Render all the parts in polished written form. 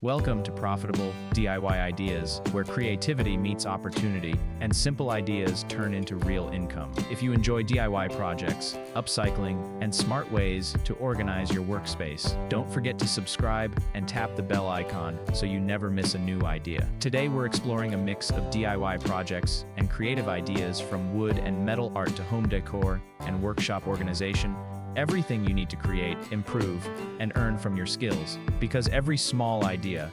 Welcome to Profitable DIY Ideas, where creativity meets opportunity and simple ideas turn into real income. If you enjoy DIY projects, upcycling, and smart ways to organize your workspace, don't forget to subscribe and tap the bell icon so you never miss a new idea. Today we're exploring a mix of DIY projects and creative ideas, from wood and metal art to home decor and workshop organization. Everything you need to create, improve, and earn from your skills, because every small idea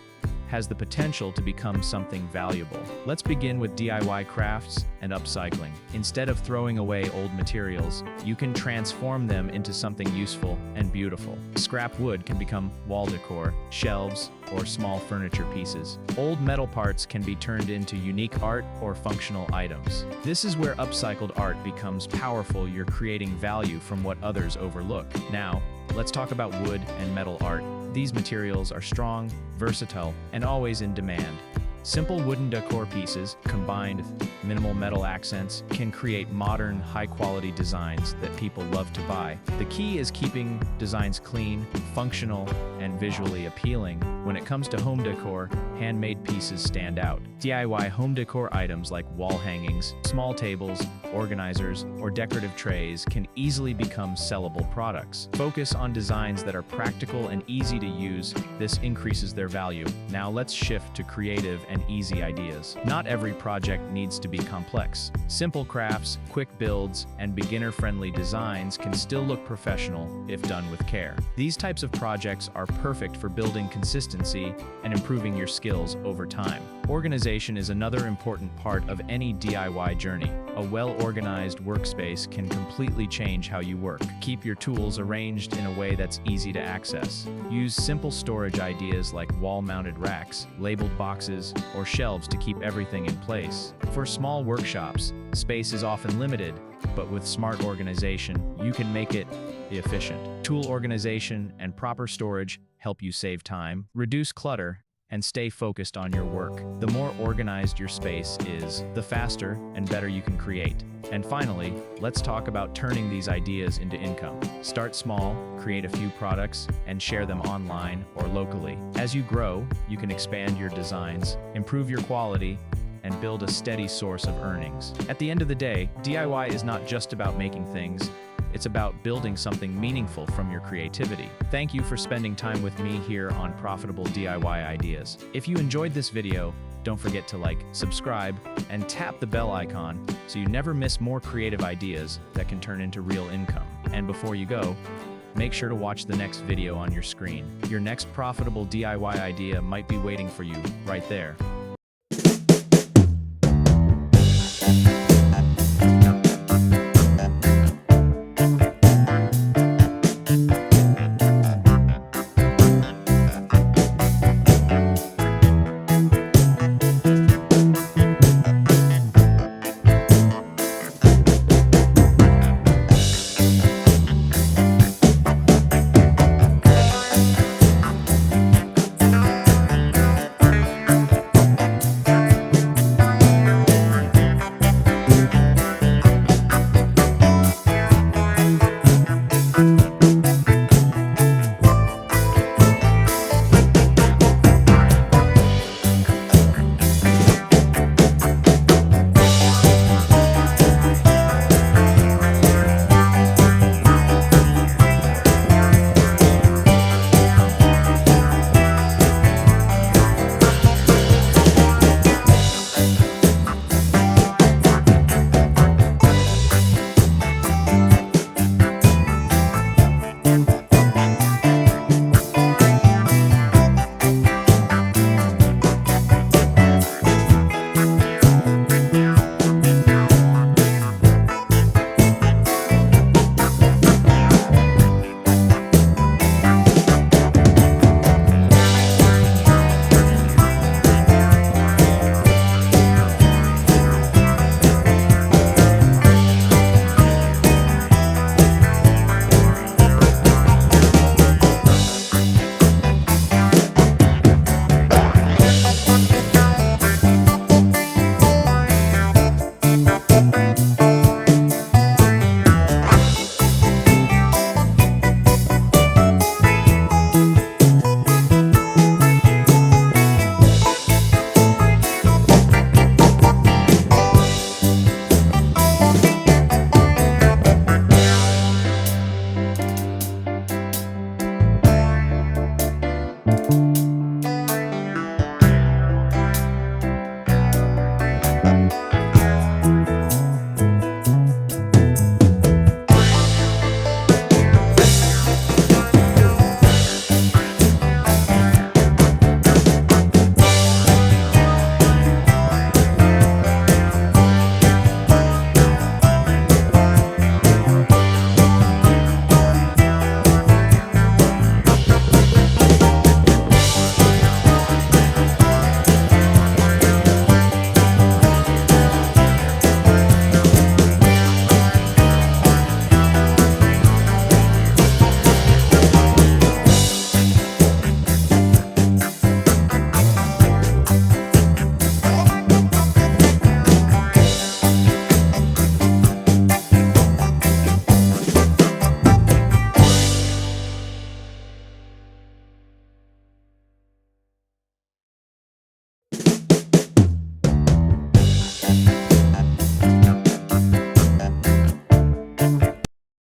has the potential to become something valuable. Let's begin with DIY crafts and upcycling. Instead of throwing away old materials, you can transform them into something useful and beautiful. Scrap wood can become wall decor, shelves, or small furniture pieces. Old metal parts can be turned into unique art or functional items. This is where upcycled art becomes powerful. You're creating value from what others overlook. Now, let's talk about wood and metal art. These materials are strong, versatile, and always in demand. Simple wooden decor pieces, combined with minimal metal accents, can create modern, high-quality designs that people love to buy. The key is keeping designs clean, functional, and visually appealing. When it comes to home decor, handmade pieces stand out. DIY home decor items like wall hangings, small tables, organizers, or decorative trays can easily become sellable products. Focus on designs that are practical and easy to use. This increases their value. Now let's shift to creative and easy ideas. Not every project needs to be complex. Simple crafts, quick builds, and beginner-friendly designs can still look professional if done with care. These types of projects are perfect for building consistency and improving your skills over time. Organization is another important part of any DIY journey. A well-organized workspace can completely change how you work. Keep your tools arranged in a way that's easy to access. Use simple storage ideas like wall-mounted racks, labeled boxes, or shelves to keep everything in place. For small workshops, space is often limited, but with smart organization, you can make it efficient. Tool organization and proper storage help you save time, reduce clutter, and stay focused on your work. The more organized your space is, the faster and better you can create. And finally, let's talk about turning these ideas into income. Start small, create a few products, and share them online or locally. As you grow, you can expand your designs, improve your quality, and build a steady source of earnings. At the end of the day, DIY is not just about making things. It's about building something meaningful from your creativity. Thank you for spending time with me here on Profitable DIY Ideas. If you enjoyed this video, don't forget to like, subscribe, and tap the bell icon so you never miss more creative ideas that can turn into real income. And before you go, make sure to watch the next video on your screen. Your next profitable DIY idea might be waiting for you right there.